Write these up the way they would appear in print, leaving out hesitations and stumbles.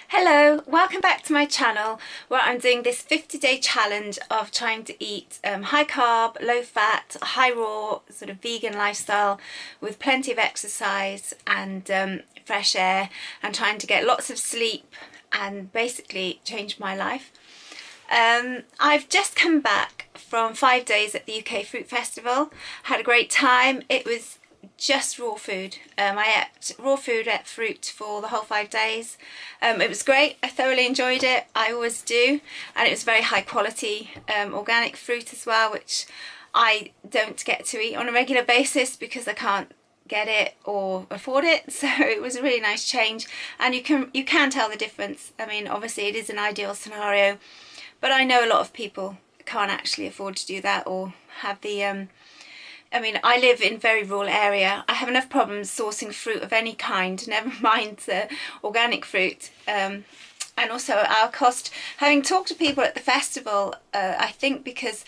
Hello, welcome back to my channel where I'm doing this 50-day challenge of trying to eat high carb, low fat, high raw, sort of vegan lifestyle with plenty of exercise and fresh air, and trying to get lots of sleep and basically change my life. I've just come back from 5 days at the UK Fruit Festival. Had a great time. It was just raw food. I ate raw food, ate fruit for the whole 5 days. It was great. I thoroughly enjoyed it. I always do. And it was very high quality organic fruit as well, which I don't get to eat on a regular basis because I can't get it or afford it. So it was a really nice change, and you can tell the difference. I mean, obviously it is an ideal scenario, but I know a lot of people can't actually afford to do that or have the I mean, I live in a very rural area. I have enough problems sourcing fruit of any kind, never mind organic fruit. And also our cost, having talked to people at the festival, I think because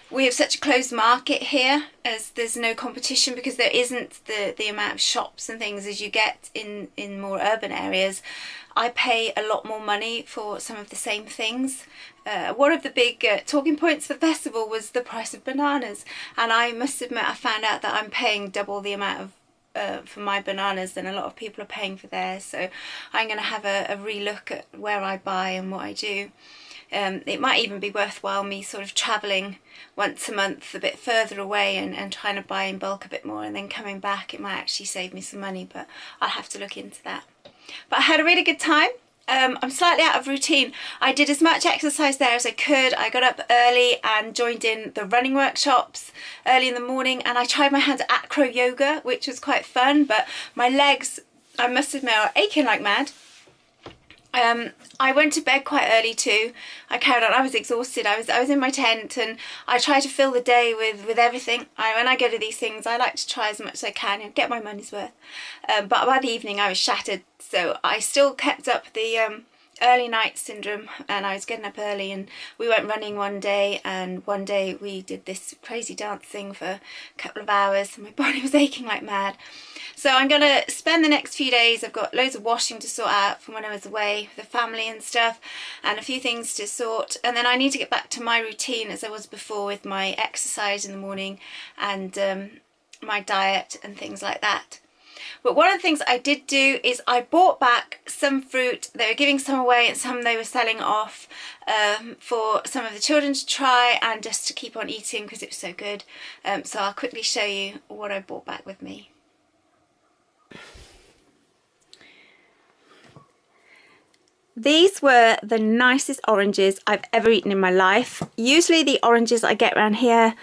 we have such a closed market here, as there's no competition, because there isn't the amount of shops and things as you get in more urban areas. I pay a lot more money for some of the same things. One of the big talking points for the festival was the price of bananas, and I must admit I found out that I'm paying double the amount of for my bananas than a lot of people are paying for theirs. So I'm going to have a re-look at where I buy and what I do. It might even be worthwhile me sort of travelling once a month a bit further away and trying to buy in bulk a bit more, and then coming back. It might actually save me some money, but I'll have to look into that. But I had a really good time. I'm slightly out of routine. I did as much exercise there as I could. I got up early and joined in the running workshops early in the morning, and I tried my hand at acro yoga, which was quite fun, but my legs, I must admit, are aching like mad. I went to bed quite early too. I carried on. I was exhausted. I was in my tent, and I try to fill the day with everything. When I go to these things, I like to try as much as I can and get my money's worth. But by the evening I was shattered, so I still kept up the early night syndrome, and I was getting up early, and we went running one day, and one day we did this crazy dance thing for a couple of hours, and my body was aching like mad. So I'm going to spend the next few days, I've got loads of washing to sort out from when I was away with the family and stuff, and a few things to sort, and then I need to get back to my routine as I was before with my exercise in the morning and my diet and things like that. But one of the things I did do is I bought back some fruit. They were giving some away and some they were selling off for some of the children to try and just to keep on eating because it was so good. So I'll quickly show you what I bought back with me. These were the nicest oranges I've ever eaten in my life. Usually the oranges I get around here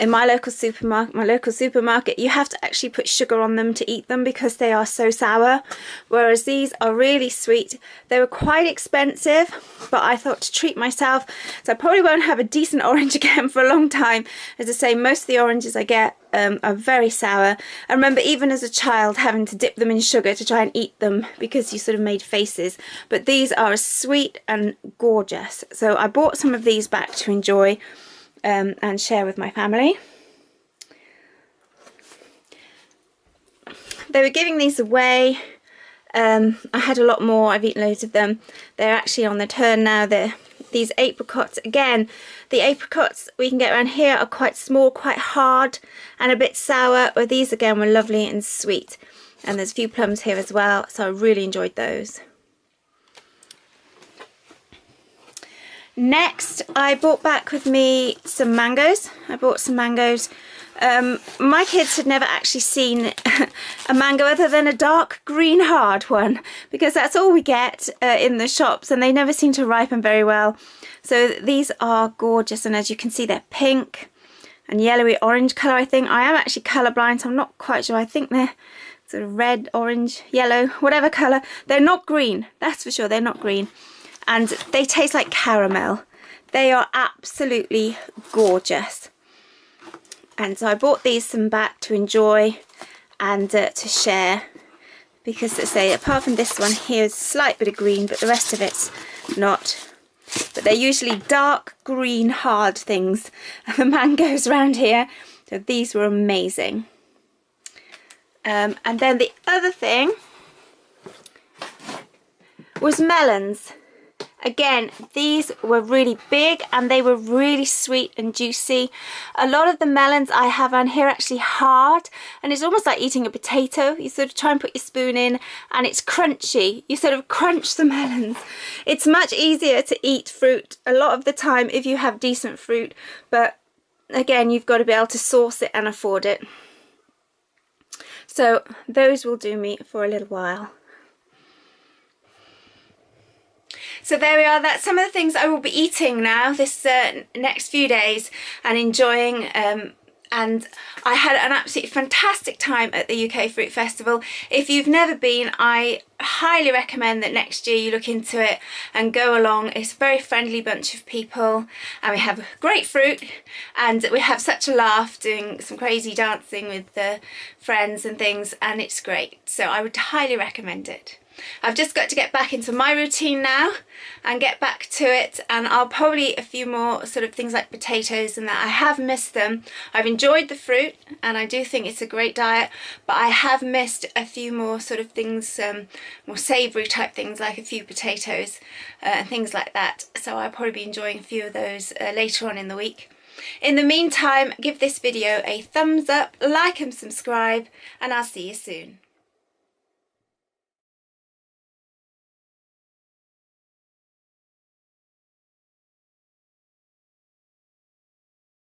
in my local supermarket, you have to actually put sugar on them to eat them because they are so sour, whereas these are really sweet. They were quite expensive, but I thought to treat myself, so I probably won't have a decent orange again for a long time. As I say, most of the oranges I get are very sour. I remember even as a child having to dip them in sugar to try and eat them because you sort of made faces, but these are sweet and gorgeous. So I bought some of these back to enjoy and share with my family. They were giving these away. I had a lot more. I've eaten loads of them. They're actually on the turn now. These apricots, again, the apricots we can get around here are quite small, quite hard and a bit sour, but these again were lovely and sweet. And there's a few plums here as well, so I really enjoyed those. Next, I brought back with me some mangoes. I bought some mangoes. My kids had never actually seen a mango other than a dark green hard one, because that's all we get in the shops, and they never seem to ripen very well. So these are gorgeous, and as you can see they're pink and yellowy orange colour. I think I am actually colourblind, so I'm not quite sure. I think they're sort of red, orange, yellow, whatever colour. They're not green, that's for sure. They're not green, and they taste like caramel. They are absolutely gorgeous. And so I bought these some back to enjoy and to share, because as I say, apart from this one here is a slight bit of green, but the rest of it's not. But they're usually dark green hard things, the mangoes around here. So these were amazing. And then the other thing was melons. Again, these were really big and they were really sweet and juicy. A lot of the melons I have on here are actually hard, and it's almost like eating a potato. You sort of try and put your spoon in and it's crunchy. You sort of crunch the melons. It's much easier to eat fruit a lot of the time if you have decent fruit, but again, you've got to be able to source it and afford it. So those will do me for a little while. So there we are, that's some of the things I will be eating now this next few days and enjoying, and I had an absolutely fantastic time at the UK Fruit Festival. If you've never been, I highly recommend that next year you look into it and go along. It's a very friendly bunch of people and we have great fruit and we have such a laugh doing some crazy dancing with the friends and things, and it's great. So I would highly recommend it. I've just got to get back into my routine now and get back to it, and I'll probably eat a few more sort of things like potatoes and that. I have missed them. I've enjoyed the fruit and I do think it's a great diet, but I have missed a few more sort of things, more savoury type things like a few potatoes and things like that. So I'll probably be enjoying a few of those later on in the week. In the meantime, give this video a thumbs up, like and subscribe, and I'll see you soon.